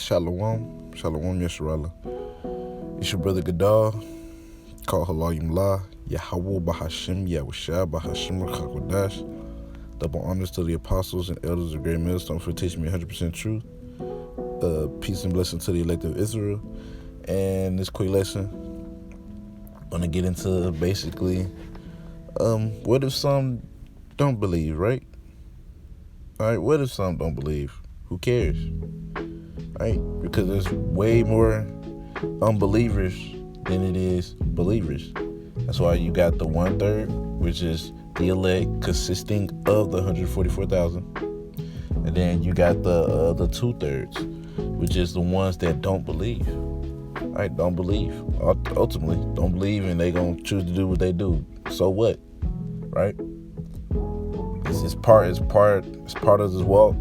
Shalom, Shalom Yesharala. It's your brother Gadal, called Halayim La, Yahweh Bahashim, Yahushua Bahashim Chakodash. Double honors to the apostles and elders of Great Millstone for teaching me 100% truth. Peace and blessing to the elect of Israel. And this quick lesson, I'm going to get into basically, what if some don't believe, right? All right, what if some don't believe? Who cares? Right? Because there's way more unbelievers than it is believers. That's why you got the 1/3, which is the elect consisting of the 144,000. And then you got the 2/3, which is the ones that don't believe. Right? Don't believe. Ultimately, don't believe, and they gonna choose to do what they do. So what? Right? It's part of this walk.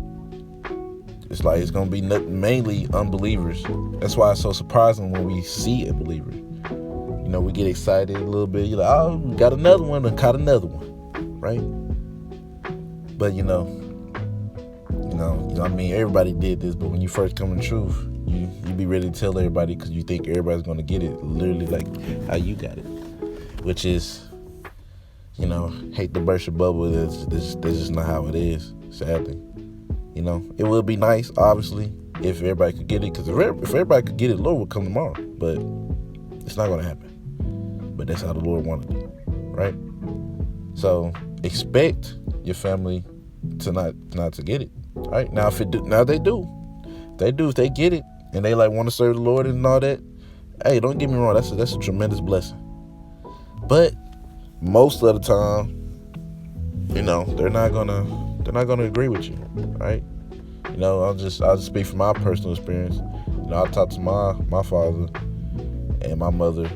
It's like it's gonna be mainly unbelievers. That's why it's so surprising when we see a believer. You know, we get excited a little bit. You're like, oh, we got another one, and caught another one, right? But you know, I mean, everybody did this. But when you first come in truth, you be ready to tell everybody because you think everybody's gonna get it, literally like how you got it, which is, you know, hate to burst your bubble. That's just not how it is, sadly. You know, it would be nice, obviously, if everybody could get it, because if everybody could get it, the Lord would come tomorrow. But it's not going to happen. But that's how the Lord wanted it, right? So expect your family to not to get it, right? Now, if they get it, and they like want to serve the Lord and all that, hey, don't get me wrong, that's a tremendous blessing. But most of the time, you know, they're not gonna agree with you, right? You know, I'll just speak from my personal experience. You know, I talked to my father and my mother,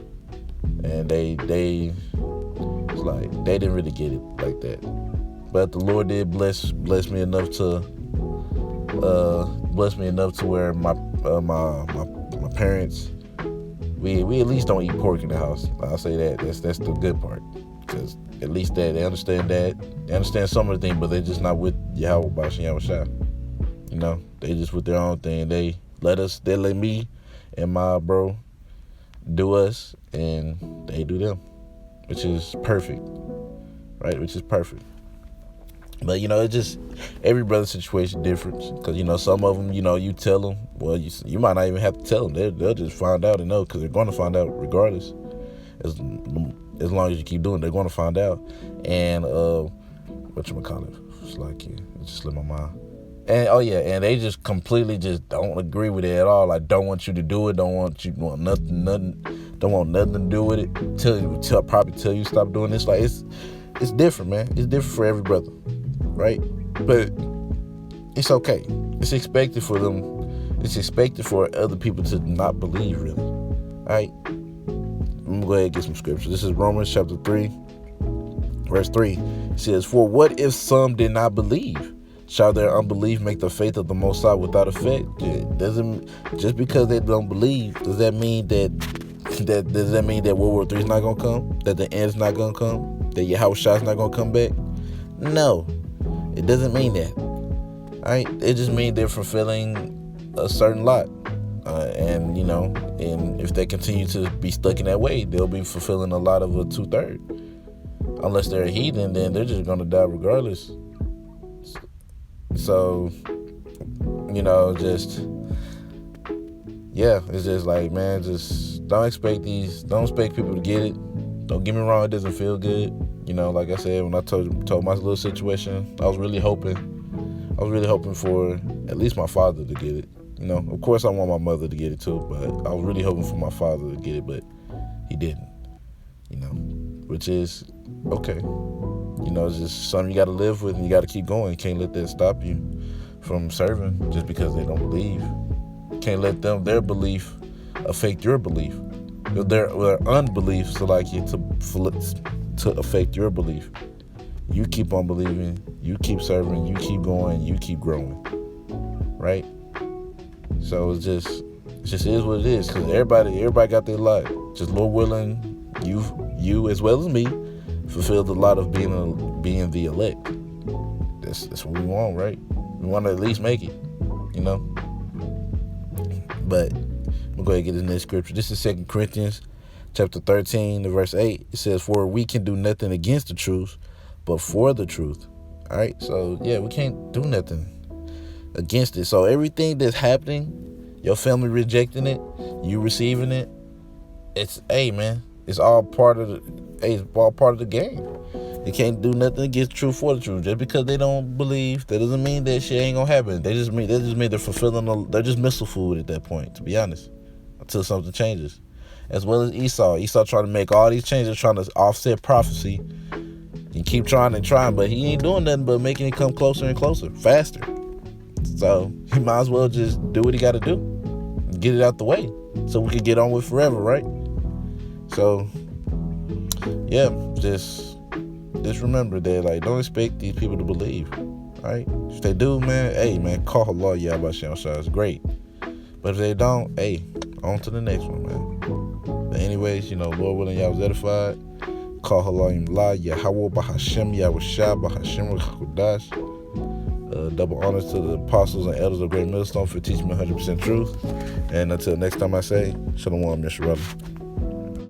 and they it's like they didn't really get it like that. But the Lord did bless me enough to where my parents, we at least don't eat pork in the house. I'll say that. That's the good part. Because at least that they understand that. They understand some of the things, but they're just not with Yahweh Bashem Yahushua. You know, they just with their own thing. They let me and my bro do us, and they do them, which is perfect, right? Which is perfect. But, you know, it's just every brother's situation different. Because, you know, some of them, you know, you tell them, well, you might not even have to tell them. They'll just find out and know, because they're going to find out regardless. As long as you keep doing it, they're going to find out. And, whatchamacallit, it's like, yeah, it just slipped my mind. And, and they just completely just don't agree with it at all. Like, don't want you to do it, don't want nothing, don't want nothing to do with it. Probably tell you stop doing this. Like, it's different, man. It's different for every brother, right? But it's okay. It's expected for them. It's expected for other people to not believe, really, right? I'm going to go ahead and get some scripture. This is Romans chapter 3, verse 3. It says, "For what if some did not believe? Shall their unbelief make the faith of the Most High without effect?" Just because they don't believe, does that mean that World War III is not going to come? That the end is not going to come? That Yahushua is not going to come back? No, it doesn't mean that. All right? It just means they're fulfilling a certain lot. And, you know, and if they continue to be stuck in that way, they'll be fulfilling a lot of a 2/3. Unless they're a heathen, then they're just going to die regardless. So, you know, it's just like, man, just don't expect people to get it. Don't get me wrong, it doesn't feel good. You know, like I said, when I told my little situation, I was really hoping for at least my father to get it. You know, of course I want my mother to get it too, but I was really hoping for my father to get it, but he didn't. You know, which is okay. You know, it's just something you got to live with, and you got to keep going. You can't let that stop you from serving just because they don't believe. You can't let their belief affect your belief. Their unbelief, so like you to affect your belief. You keep on believing, you keep serving, you keep going, you keep growing, right? So it just is what it is, because everybody got their lot. Just Lord willing, you as well as me fulfill the lot of being the elect. That's what we want, right? We want to at least make it, you know. But I'm going to go ahead and get this next scripture. This is 2 Corinthians chapter 13, verse 8. It says, for we can do nothing against the truth, but for the truth. All right? So, yeah, we can't do nothing against it. So everything that's happening, your family rejecting it, you receiving it, it's, hey, man, it's all part of the game. You can't do nothing against truth for the truth. Just because they don't believe, that doesn't mean that shit ain't gonna happen. They just mean they're fulfilling. They're just missile food at that point, to be honest, until something changes. As well as Esau. Esau trying to make all these changes, trying to offset prophecy. You keep trying and trying, but he ain't doing nothing but making it come closer and closer, faster. So he might as well just do what he got to do, and get it out the way, so we can get on with forever, right? So yeah, just remember that, like, don't expect these people to believe, right? If they do, man, hey, man, call Allah Yahweh Shem Shah. It's great. But if they don't, hey, on to the next one, man. But anyways, Lord willing, y'all was edified. Call Allah La Yahweh Bahashem Yahweh Shah Bahashem Chakudash. Double honors to the apostles and elders of Great Millstone for teaching me 100% truth. And until next time I say, Shalom, Yeshua.